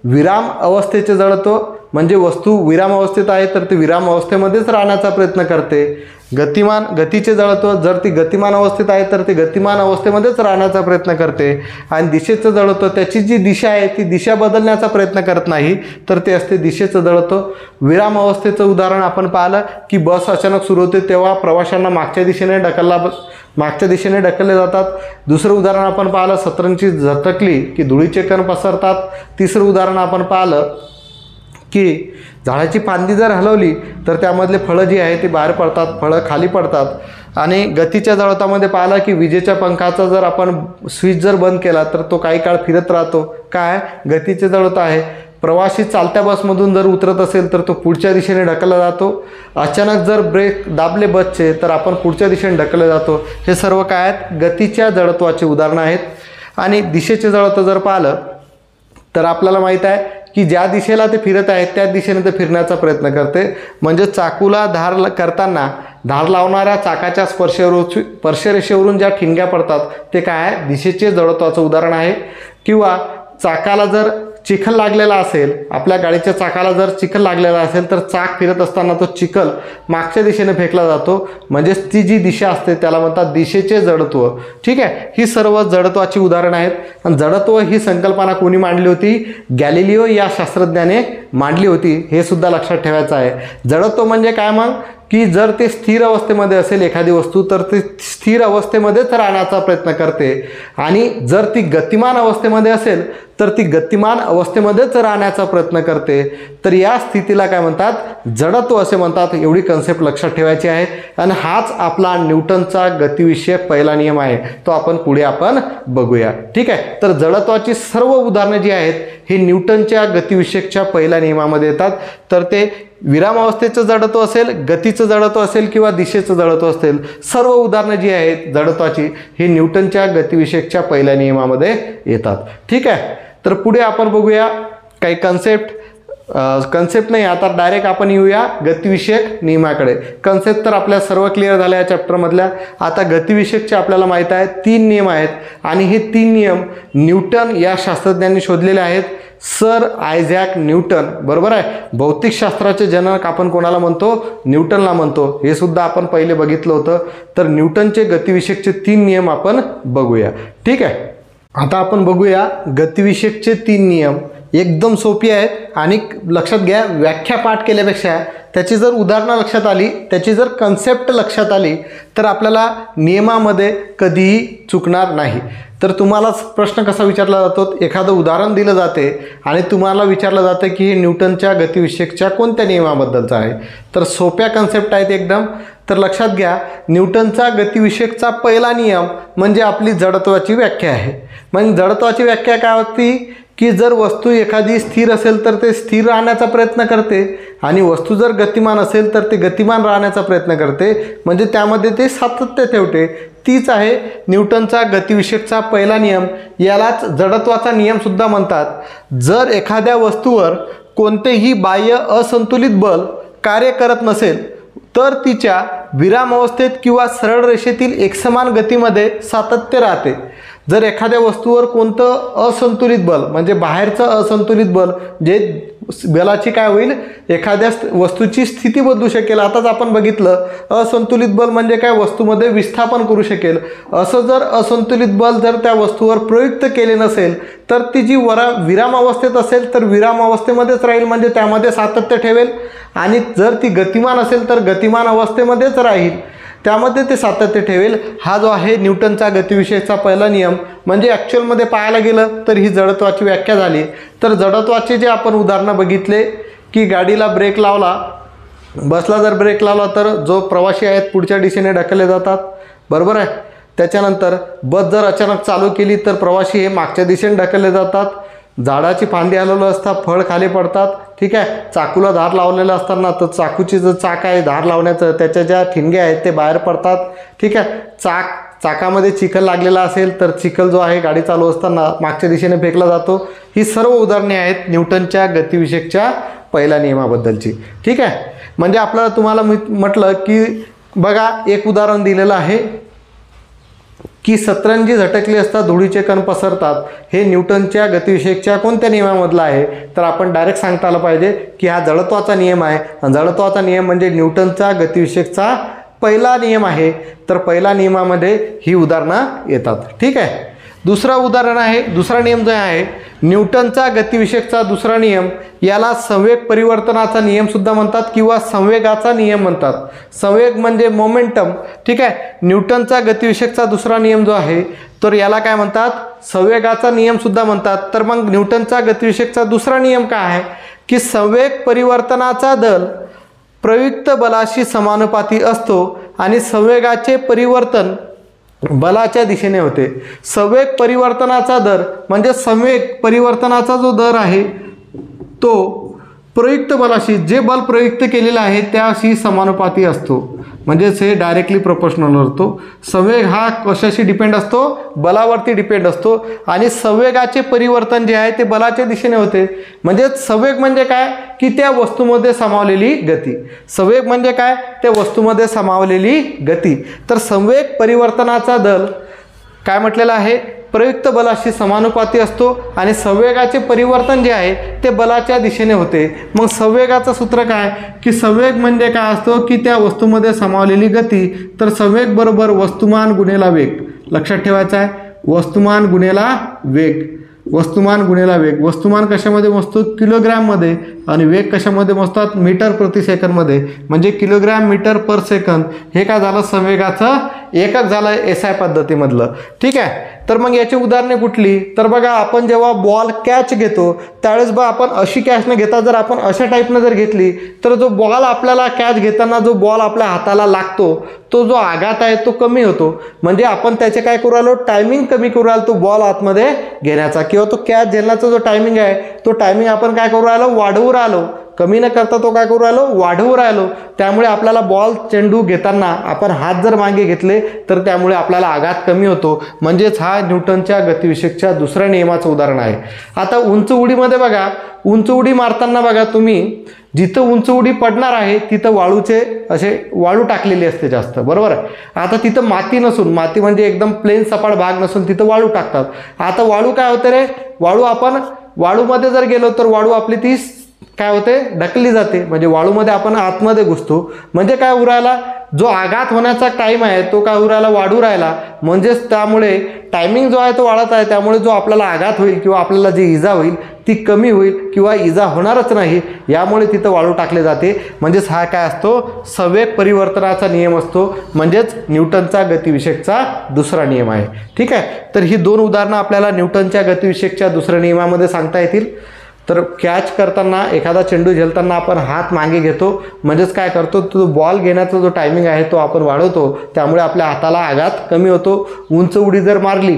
विराम अवस्थेचे जडत्व, म्हणजे वस्तू विराम अवस्थेत आहे तर ती विराम अवस्थेमध्येच राहण्याचा प्रयत्न करते. गतीचे जडत्व, जर ती गतिमान अवस्थेत आहे तर ती गतिमान अवस्थेमध्येच राहण्याचा प्रयत्न करते. आणि दिशेचं जडत्व, त्याची जी दिशा आहे ती दिशा बदलण्याचा प्रयत्न करत नाही, तर ते असते दिशेचं जडत्व. विराम अवस्थेचं उदाहरण आपण पाहिलं की बस अचानक सुरू होते तेव्हा प्रवाशांना मागच्या दिशेने ढकलले जातात. दुसरं उदाहरण आपण पाहिलं, सतरंजी झटकली की धुळीचे कण पसरतात. तिसरं उदाहरण आपण पाहिलं की झाडाची फांदी जर हलवली तर त्यामधले फळं जी आहे ती बाहेर पडतात, फळं खाली पडतात. आणि गतीच्या जडत्वामध्ये पाहिलं की विजेच्या पंखाचा जर आपण स्विच जर बंद केला तर तो काही काळ फिरत राहतो. काय, गतीचे जडत्व आहे. प्रवासी चालत्या बसमधून जर उतरत असेल तर तो पुढच्या दिशेने ढकलला जातो. अचानक जर ब्रेक दाबले बसचे तर आपण पुढच्या दिशेने ढकलले जातो. हे सर्व काय आहेत, गतीच्या जडत्वाचे उदाहरणं आहेत. आणि दिशेचे जडत्व जर पाहिलं तर आपल्याला माहीत आहे की ज्या दिशेला ते फिरत आहेत त्या दिशेने ते फिरण्याचा प्रयत्न करते. म्हणजे चाकूला धार करताना धार लावणाऱ्या चाकाच्या स्पर्शरेषेवरून ज्या ठिणग्या पडतात ते काय आहे, दिशेचे जडत्वाचं उदाहरण आहे. किंवा चाकाला जर चिखल लागलेला असेल, आपल्या गाडीच्या चाकाला जर चिखल लागलेला असेल तर चाक फिरत असताना तो चिखल मागच्या दिशेने फेकला जातो. म्हणजेच ती जी दिशा असते त्याला म्हणतात दिशेचे जडत्व. ठीक आहे. ही सर्व जडत्वाची उदाहरणं आहेत. आणि जडत्व ही संकल्पना कोणी मांडली होती, गॅलिलिओ या शास्त्रज्ञाने मांडली होती. हे सुद्धा लक्षात ठेवायचं आहे. जडत्व म्हणजे काय मग, की जर ते स्थिर अवस्थेमध्ये असेल एखादी वस्तू तर ती स्थिर अवस्थेमध्येच राहण्याचा प्रयत्न करते. आणि जर ती गतिमान अवस्थेमध्ये असेल तर ती गतिमान अवस्थेमध्येच राहण्याचा प्रयत्न करते. तर या स्थितीला काय म्हणतात, जडत्व असे म्हणतात. एवढी कन्सेप्ट लक्षात ठेवायची आहे. आणि हाच आपला न्यूटनचा गतिविषयक पहिला नियम आहे. तो आपण पुढे बघूया. ठीक आहे. तर जडत्वाची सर्व उदाहरणं जी आहेत हे न्यूटनच्या गतिविषयकच्या पहिल्या नियमामध्ये येतात. तर ते विराम अवस्थेचं जडत्व असेल, गतीचं जडत्व असेल किंवा दिशेचं जडत्व असेल, सर्व उदाहरणं जी आहेत जडत्वाची ही न्यूटनच्या गतिविषयकच्या पहिल्या नियमामध्ये येतात. ठीक आहे. तर पुढे आपण बघूया काही कन्सेप्ट नाही, आता डायरेक्ट आपण येऊया गतिविषयक नियमाकडे. कन्सेप्ट तर आपल्या सर्व क्लिअर झाल्या या चॅप्टरमधल्या. आता गतिविषयकचे आपल्याला माहीत आहे 3 नियम आहेत. आणि हे 3 नियम न्यूटन या शास्त्रज्ञांनी शोधलेले आहेत. सर आयझॅक न्यूटन, बरोबर आहे. भौतिकशास्त्राचे जनक आपण कोणाला म्हणतो, न्यूटनला म्हणतो. हे सुद्धा आपण पहिले बघितलं होतं. तर न्यूटनचे गतिविषयकचे 3 नियम आपण बघूया. ठीक आहे. आता आपण बघूया गतिविषयकचे 3 नियम. एकदम सोपी आहेत. आणि लक्षात घ्या, व्याख्या पाठ केल्यापेक्षा त्याची जर उदाहरणं लक्षात आली, त्याची जर कन्सेप्ट लक्षात आली तर आपल्याला नियमामध्ये कधीही चुकणार नाही. तर तुम्हाला प्रश्न कसा विचारला जातो, एखादं उदाहरण दिलं जाते आणि तुम्हाला विचारलं जातं की हे न्यूटनच्या गतिविषयकच्या कोणत्या नियमाबद्दलचं आहे. तर सोप्या कन्सेप्ट आहेत एकदम. तर लक्षात घ्या, न्यूटनचा गतिविषयकचा पहिला नियम म्हणजे आपली जडत्वाची व्याख्या आहे. म्हणजे जडत्वाची व्याख्या काय होती की जर वस्तू एखादी स्थिर असेल तर ते स्थिर राहण्याचा प्रयत्न करते आणि वस्तू जर गतिमान असेल तर ते गतिमान राहण्याचा प्रयत्न करते, म्हणजे त्यामध्ये ते सातत्य ठेवते. तीच आहे न्यूटनचा गतिविषयकचा पहिला नियम. यालाच जडत्वाचा नियमसुद्धा म्हणतात. जर एखाद्या वस्तूवर कोणतेही बाह्य असंतुलित बल कार्य करत नसेल तर तिच्या विरामावस्थेत किंवा सरळ रेषेतील एकसमान गतीमध्ये सातत्य राहते. जर एखाद्या वस्तूवर कोणतं असंतुलित बल म्हणजे बाहेरचं असंतुलित बल जे बलाची काय होईल, एखाद्या वस्तूची स्थिती बदलू शकेल. आताच आपण बघितलं असंतुलित बल म्हणजे काय, वस्तूमध्ये विस्थापन करू शकेल. असं जर असंतुलित बल जर त्या वस्तूवर प्रयुक्त केले नसेल तर ती जी विरामावस्थेत असेल तर विरामावस्थेमध्येच राहील, म्हणजे त्यामध्ये सातत्य ठेवेल. आणि जर ती गतिमान असेल तर गतिमान अवस्थेमध्येच राहील, त्यामध्ये ते सातत्य ठेवेल. हा जो आहे न्यूटनचा गतिविषयकचा पहिला नियम. म्हणजे ॲक्च्युअलमध्ये पाहायला गेलं तर ही जडत्वाची व्याख्या झाली. तर जडत्वाचे जे आपण उदाहरणं बघितले की गाडीला ब्रेक लावला, बसला जर ब्रेक लावला तर जो प्रवासी आहेत पुढच्या दिशेने ढकलले जातात, बरोबर आहे. त्याच्यानंतर बस जर अचानक चालू केली तर प्रवासी हे मागच्या दिशेने ढकलले जातात. झाडाची फांदी हलवलं असता फळ खाली पडतात, ठीक आहे. चाकूला धार लावलेलं असताना तर चाकूची जो चाक आहे धार लावण्याचं त्याच्या ज्या ठिणग्या आहेत ते बाहेर पडतात, ठीक आहे. चाकामध्ये चिखल लागलेला असेल तर चिखल जो आहे गाडी चालू असताना मागच्या दिशेने फेकला जातो. ही सर्व उदाहरणे आहेत न्यूटनच्या गतिविषयकच्या पहिल्या नियमाबद्दलची, ठीक आहे. म्हणजे आपल्याला तुम्हाला म्हटलं की बघा एक उदाहरण दिलेलं आहे की सतरंजी झटकली असता धुळीचे कण पसरतात. हे न्यूटनच्या गतिविषयकच्या कोणत्या नियमामधलं आहे, तर आपण डायरेक्ट सांगता आलं पाहिजे की हा जडत्वाचा नियम आहे. आणि जडत्वाचा नियम म्हणजे न्यूटनचा गतिविषयकचा पहिला नियम आहे. तर पहिल्या नियमामध्ये ही उदाहरणं येतात, ठीक आहे. दुसरा उदाहरण आहे, दुसरा नियम जो आहे न्यूटनचा गतिविषयकचा दुसरा नियम, याला संवेग परिवर्तनाचा नियमसुद्धा म्हणतात किंवा संवेगाचा नियम म्हणतात. संवेग म्हणजे मोमेंटम, ठीक आहे. न्यूटनचा गतिविषयकचा दुसरा नियम जो आहे तर याला काय म्हणतात, संवेगाचा नियमसुद्धा म्हणतात. तर मग न्यूटनचा गतिविषयकचा दुसरा नियम काय आहे की संवेग परिवर्तनाचा दल प्रयुक्त बलाशी समानुपाती असतो आणि संवेगाचे परिवर्तन बलाच्या दिशेने होते. संवेग परिवर्तनाचा दर म्हणजे संवेग परिवर्तनाचा जो दर आहे तो प्रयुक्त बलाशी, जे बल प्रयुक्त केलेलं आहे त्याशी समानुपाती असतो, म्हणजेच हे डायरेक्टली प्रोपोर्शनल असतो. संवेग हा कशाशी डिपेंड असतो, बलावरती डिपेंड असतो. आणि संवेगाचे परिवर्तन जे आहे ते बलाच्या दिशेने होते. म्हणजेच संवेग म्हणजे काय की त्या वस्तूमध्ये सामावलेली गती. संवेग म्हणजे काय, त्या वस्तूमध्ये सामावलेली गती. तर संवेग परिवर्तनाचा दल काय म्हटलेलं आहे, प्रयुक्त बलाशी समानुपाती असतो आणि संवेगाचे परिवर्तन जे आहे ते बलाच्या दिशेने होते. मग संवेगाचं सूत्र काय की संवेग म्हणजे काय असतो की त्या वस्तूमध्ये सामावलेली गती. तर संवेग बरोबर वस्तुमान गुणेला वेग. लक्षात ठेवायचं आहे, वस्तुमान गुणेला वेग. वस्तुमान गुणेला वेग. वस्तुमान कशामध्ये मोजतो, किलोग्रॅममध्ये, आणि वेग कशामध्ये मोजतात, मीटर प्रति सेकंदमध्ये, म्हणजे किलोग्रॅम मीटर पर सेकंद. हे काय झालं, संवेगाचं एकक झालं SI पद्धतीमधलं, ठीक आहे. तर मग याची उदाहरणे कुठली, तर बघा आपण जेव्हा बॉल कॅच घेतो त्यावेळेस बघा आपण अशी कॅच न घेता जर आपण अशा टाईपनं जर घेतली तर जो बॉल आपल्याला कॅच घेताना जो बॉल आपल्या हाताला लागतो तो जो आघात आहे तो कमी होतो. म्हणजे आपण त्याचे काय करू राहिलो, टायमिंग कमी करू राहिलो तो बॉल आतमध्ये घेण्याचा, किंवा तो कॅच झेलण्याचा जो टायमिंग आहे तो टायमिंग आपण काय करू राहिलो, वाढवू राहिलो. कमी न करता तो काय करू राहिलो, वाढवू राहिलो. त्यामुळे आपल्याला बॉल चेंडू घेताना आपण हात जर मागे घेतले तर त्यामुळे आपल्याला आघात कमी होतो. म्हणजेच हा न्यूटनच्या गतिविषयकच्या दुसऱ्या नियमाचं उदाहरण आहे. आता उंच उडीमध्ये बघा, उंच उडी मारताना बघा तुम्ही जिथं उंच उडी पडणार आहे तिथं वाळूचे असे वाळू टाकलेली असते जास्त, बरोबर आहे. आता तिथं माती नसून, माती म्हणजे एकदम प्लेन सपाट भाग नसून तिथं वाळू टाकतात. आता वाळू काय होतं रे, वाळू आपण वाळूमध्ये जर गेलो तर वाळू आपली ती काय होते, ढकलली जाते. म्हणजे वाळूमध्ये आपण आतमध्ये घुसतो, म्हणजे काय उरायला जो आघात होण्याचा टाईम आहे तो काय उरायला वाढू राहिला. म्हणजेच त्यामुळे टायमिंग जो आहे तो वाढत आहे. त्यामुळे जो आपल्याला आघात होईल किंवा आपल्याला जी इजा होईल ती कमी होईल किंवा इजा होणारच नाही. यामुळे तिथं वाळू टाकले जाते. म्हणजेच हा काय असतो, संवेग परिवर्तनाचा नियम असतो. म्हणजेच न्यूटनचा गतिविषयकचा दुसरा नियम आहे. ठीक आहे. तर ही दोन उदाहरणं आपल्याला न्यूटनच्या गतिविषयकच्या दुसऱ्या नियमामध्ये सांगता येतील. तर कॅच करताना एखादा चेंडू झेलताना आपण हात मागे घेतो. म्हणजेच काय करतो, तो बॉल घेण्याचा जो टायमिंग आहे तो आपण वाढवतो. त्यामुळे आपल्या हाताला आघात कमी होतो. उंच उडी जर मारली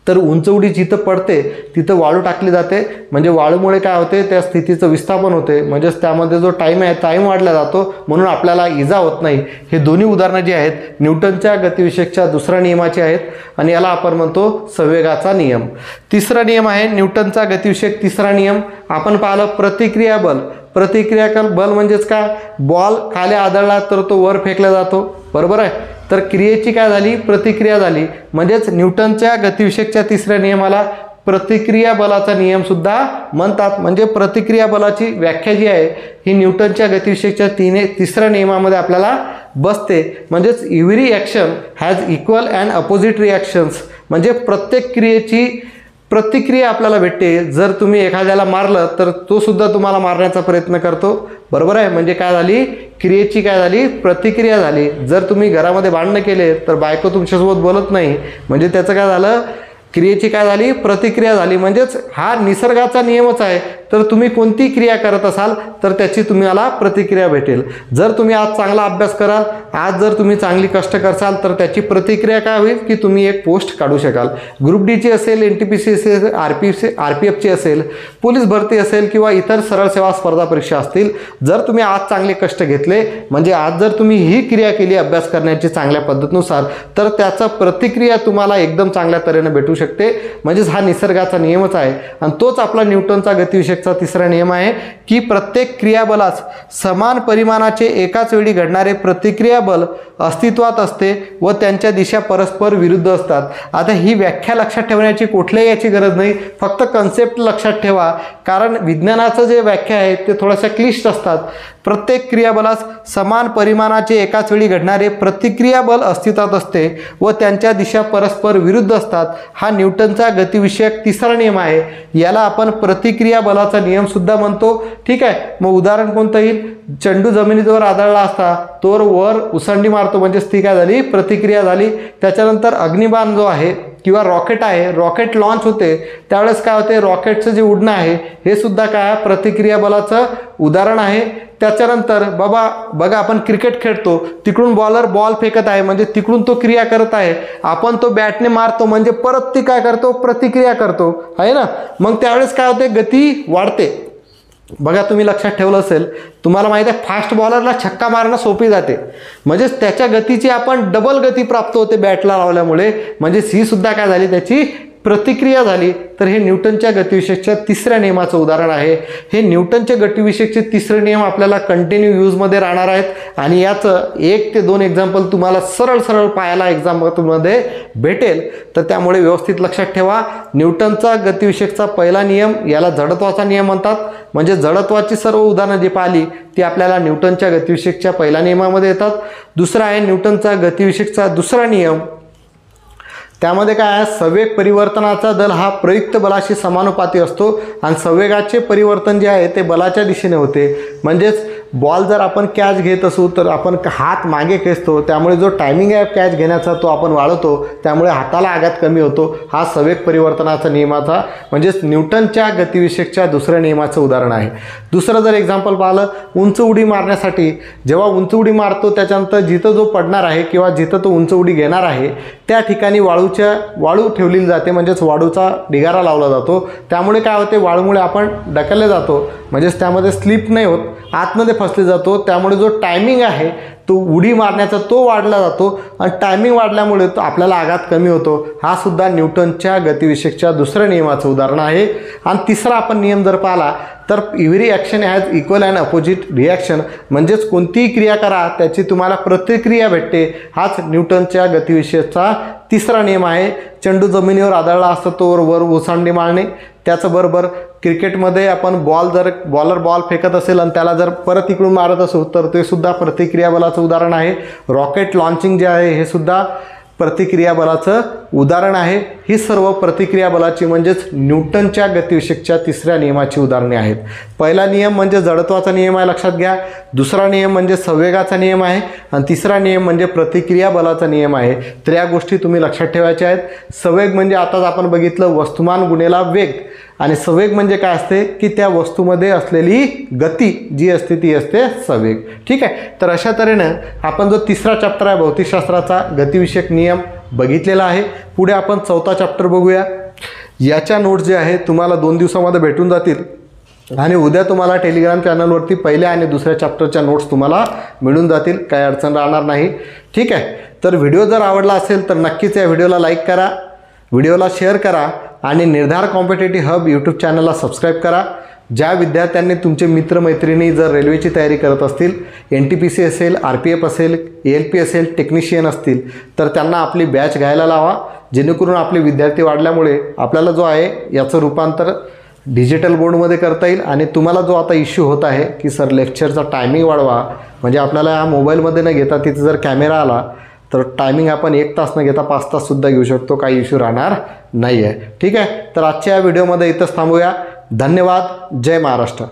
तर उंच उडी जिथं पडते तिथं वाळू टाकली जाते. म्हणजे वाळूमुळे काय होते, त्या स्थितीचं विस्थापन होते. म्हणजेच त्यामध्ये जो टाईम आहे टाईम वाढला जातो, म्हणून आपल्याला इजा होत नाही. हे दोन्ही उदाहरणं जी आहेत न्यूटनच्या गतिविषयकच्या दुसऱ्या नियमाची आहेत आणि याला आपण म्हणतो संवेगाचा नियम. तिसरा नियम आहे न्यूटनचा गतिविषयक तिसरा नियम. आपण पाहिलं प्रतिक्रिया बल. प्रतिक्रिया बल म्हणजेच काय, बॉल खाली आदळला तर तो वर फेकला जातो, बरोबर आहे. तर क्रियेची काय झाली, प्रतिक्रिया झाली. म्हणजेच न्यूटनच्या गतिविषयकच्या तिसऱ्या नियमाला प्रतिक्रिया बलाचा नियम सुद्धा म्हणतात. म्हणजे प्रतिक्रिया बलाची व्याख्या जी आहे ही न्यूटनच्या गतिविषयकच्या तिसऱ्या नियमामध्ये आपल्याला बसते. म्हणजेच every action has equal and opposite reactions. म्हणजे प्रत्येक क्रियेची प्रतिक्रिया आपल्याला भेटते. जर तुम्ही एखाद्याला मारलं तर तो सुद्धा तुम्हाला मारण्याचा प्रयत्न करतो, बरोबर आहे. म्हणजे काय झाली, क्रियेची काय झाली, प्रतिक्रिया झाली. जर तुम्ही घरामध्ये भांडणं केले तर बायको तुमच्यासोबत बोलत नाही, म्हणजे त्याचं काय झालं, क्रियेची काय झाली, प्रतिक्रिया झाली. म्हणजेच हा निसर्गाचा नियमच आहे. तर तुम्ही कोणती क्रिया करत असाल तर त्याची तुम्हाला प्रतिक्रिया भेटेल. जर तुम्ही आज चांगला अभ्यास कराल, आज जर तुम्ही चांगली कष्ट करसाल तर त्याची प्रतिक्रिया काय होईल की तुम्ही एक पोस्ट काढू शकाल. ग्रुप डीची असेल, NTPC असेल, RPFची असेल, पोलीस भरती असेल किंवा इतर सरळ सेवा स्पर्धा परीक्षा असतील. जर तुम्ही आज चांगले कष्ट घेतले, म्हणजे आज जर तुम्ही ही क्रिया केली अभ्यास करण्याची चांगल्या पद्धतीनुसार, तर त्याचा प्रतिक्रिया तुम्हाला एकदम चांगल्या तऱ्हेने भेटू शकते. म्हणजेच हा निसर्गाचा नियमच आहे. आणि तोच आपला न्यूटनचा गतिविषयकचा तिसरा नियम आहे की प्रत्येक क्रियाबलास समान परिमाणाचे एकाच वेळी घडणारे प्रतिक्रिया बल अस्तित्वात असते व त्यांच्या दिशा परस्पर विरुद्ध असतात. आता ही व्याख्या लक्षात ठेवण्याची कुठल्याही याची गरज नाही, फक्त कन्सेप्ट लक्षात ठेवा. कारण विज्ञानाचं जे व्याख्या आहे ते थोड्याशा क्लिष्ट असतात. प्रत्येक क्रियाबलास समान परिमाणाचे एकाच वेळी घडणारे प्रतिक्रिया बल अस्तित्वात असते व त्यांच्या दिशा परस्पर विरुद्ध असतात. हा न्यूटनचा गतिविषयक तिसरा नियम आहे. याला आपण प्रतिक्रिया बलाचा नियम सुद्धा म्हणतो. ठीक आहे. मग उदाहरण कोणतं येईल, चेंडू जमिनीवर आदळला असता तोवर वर उसंडी मारतो, म्हणजेच ती काय झाली, प्रतिक्रिया झाली. त्याच्यानंतर अग्निबाण जो आहे किंवा रॉकेट आहे, रॉकेट लॉन्च होते त्यावेळेस काय होते, रॉकेटचं जे उडणं आहे हे सुद्धा काय प्रतिक्रिया बलाचं उदाहरण आहे. त्याच्यानंतर बघा आपण क्रिकेट खेळतो, तिकडून बॉलर बॉल फेकत आहे, म्हणजे तिकडून तो क्रिया करत आहे. आपण तो बॅटने मारतो, म्हणजे परत ती काय करतो, प्रतिक्रिया करतो, आहे ना. मग त्यावेळेस काय होते, गती वाढते. बघा तुम्ही लक्षात ठेवलं असेल, तुम्हाला माहिती आहे फास्ट बॉलरला छक्का मारणं सोपी जाते, म्हणजेच त्याच्या गतीची आपण डबल गती प्राप्त होते बॅटला लावल्यामुळे. म्हणजेच ही सुद्धा काय झाली, त्याची प्रतिक्रिया झाली. तर हे न्यूटनच्या गतिविषयकच्या तिसऱ्या नियमाचं उदाहरण आहे. हे न्यूटनच्या गतिविषयकचे तिसरे नियम आपल्याला कंटिन्यू यूजमध्ये राहणार आहेत आणि याचं 1 ते 2 एक्झाम्पल तुम्हाला सरळ पाहायला एक्झाममध्ये भेटेल. तर त्यामुळे व्यवस्थित लक्षात ठेवा, न्यूटनचा गतिविषयकचा पहिला नियम याला जडत्वाचा नियम म्हणतात. म्हणजे जडत्वाची सर्व उदाहरणं जी पाहिली ती आपल्याला न्यूटनच्या गतिविषयकच्या पहिल्या नियमामध्ये येतात. दुसरा आहे न्यूटनचा गतिविषयकचा दुसरा नियम. त्यामध्ये काय आहे, संवेग परिवर्तनाचा दल हा प्रयुक्त बलाशी समानुपाती असतो आणि संवेगाचे परिवर्तन जे आहे ते बलाच्या दिशेने होते. म्हणजेच बॉल जर आपण कॅच घेत असू तर आपण हात मागे खेचतो, त्यामुळे जो टायमिंग आहे कॅच घेण्याचा तो आपण वाढवतो, त्यामुळे हाताला आघात कमी होतो. हा संवेग परिवर्तनाचा नियमाचा म्हणजेच न्यूटनच्या गतिविषयकच्या दुसऱ्या नियमाचं उदाहरण आहे. दुसरं जर एक्झाम्पल पाहिलं, उंच उडी मारण्यासाठी जेव्हा उंच उडी मारतो त्याच्यानंतर जिथं जो पडणार आहे किंवा जिथं तो उंच उडी घेणार आहे त्या ठिकाणी वाळू ठेवलेली जाते, म्हणजेच वाळूचा ढिगारा लावला जातो. त्यामुळे काय होते, वाळूमुळे आपण ढकलले जातो, म्हणजेच त्यामध्ये स्लिप नाही होत, आतमध्ये फसले जातो. त्यामुळे जो टायमिंग आहे तो उडी मारण्याचा तो वाढला जातो आणि टायमिंग वाढल्यामुळे तो आपल्याला आघात कमी होतो. हा सुद्धा न्यूटनच्या गतिविषयकच्या दुसऱ्या नियमाचं उदाहरण आहे. आणि तिसरा आपण नियम जर पाहिला तर every action has equal and opposite reaction. म्हणजेच कोणतीही क्रिया करा त्याची तुम्हाला प्रतिक्रिया भेटते. हाच न्यूटनच्या गतिविषयकचा तिसरा नियम आहे. चेंडू जमिनीवर आदळला असतो तो वर ओसांडी मारणे. त्याचबरोबर क्रिकेटमध्ये आपण बॉलर बॉल फेकत असेल आणि त्याला जर परत इकडून मारत असू तर ते सुद्धा प्रतिक्रिया बलाचं उदाहरण आहे. रॉकेट लॉन्चिंग जे आहे हे सुद्धा प्रतिक्रिया बलाचं उदाहरण आहे. ही सर्व प्रतिक्रिया बलाची म्हणजेच न्यूटनच्या गतिविषयकच्या तिसऱ्या नियमाची उदाहरणे आहेत. पहिला नियम म्हणजे जडत्वाचा नियम आहे, लक्षात घ्या. दुसरा नियम म्हणजे संवेगाचा नियम आहे आणि तिसरा नियम म्हणजे प्रतिक्रिया बलाचा नियम आहे. तर या गोष्टी तुम्ही लक्षात ठेवायच्या आहेत. संवेग म्हणजे आताच आपण बघितलं वस्तुमान गुणेला वेग, आणि संवेग म्हणजे काय असते की त्या वस्तूमध्ये असलेली गती जी असते ती असते संवेग. ठीक आहे. तर अशा तऱ्हेनं आपण जो तिसरा चॅप्टर आहे भौतिकशास्त्राचा गतिविषयक नियम बघितलेला आहे. पुढे आपण चौथा चॅप्टर बघूया. याच्या नोट्स जे आहे तुम्हाला 2 दिवसामध्ये भेटून जातील आणि उद्या तुम्हाला टेलिग्राम चॅनलवरती पहिल्या आणि दुसऱ्या चॅप्टरच्या नोट्स तुम्हाला मिळून जातील. काही अडचण राहणार नाही. ठीक आहे. तर व्हिडिओ जर आवडला असेल तर नक्कीच या व्हिडिओला लाईक करा, व्हिडिओला शेअर करा आणि निर्धार कॉम्पिटेटिव्ह हब यूट्यूब चॅनलला सबस्क्राईब करा. ज्या विद्यार्थ्यांनी तुमचे मित्रमैत्रिणी जर रेल्वेची तयारी करत असतील, NTPC असेल, RPF असेल, ALP असेल, टेक्निशियन असतील तर त्यांना आपली बॅच घ्यायला लावा, जेणेकरून आपले विद्यार्थी वाढल्यामुळे आपल्याला जो आहे याचं रूपांतर डिजिटल बोर्डमध्ये करता येईल. आणि तुम्हाला जो आता इश्यू होत आहे की सर लेक्चरचा टायमिंग वाढवा, म्हणजे आपल्याला या मोबाईलमध्ये न घेता तिथे जर कॅमेरा आला तर टायमिंग आपण 1 तास न घेता 5 ताससुद्धा घेऊ शकतो, काही इश्यू राहणार नाही आहे. ठीक आहे. तर आजच्या या व्हिडिओमध्ये इथंच थांबूया. धन्यवाद. जय महाराष्ट्र.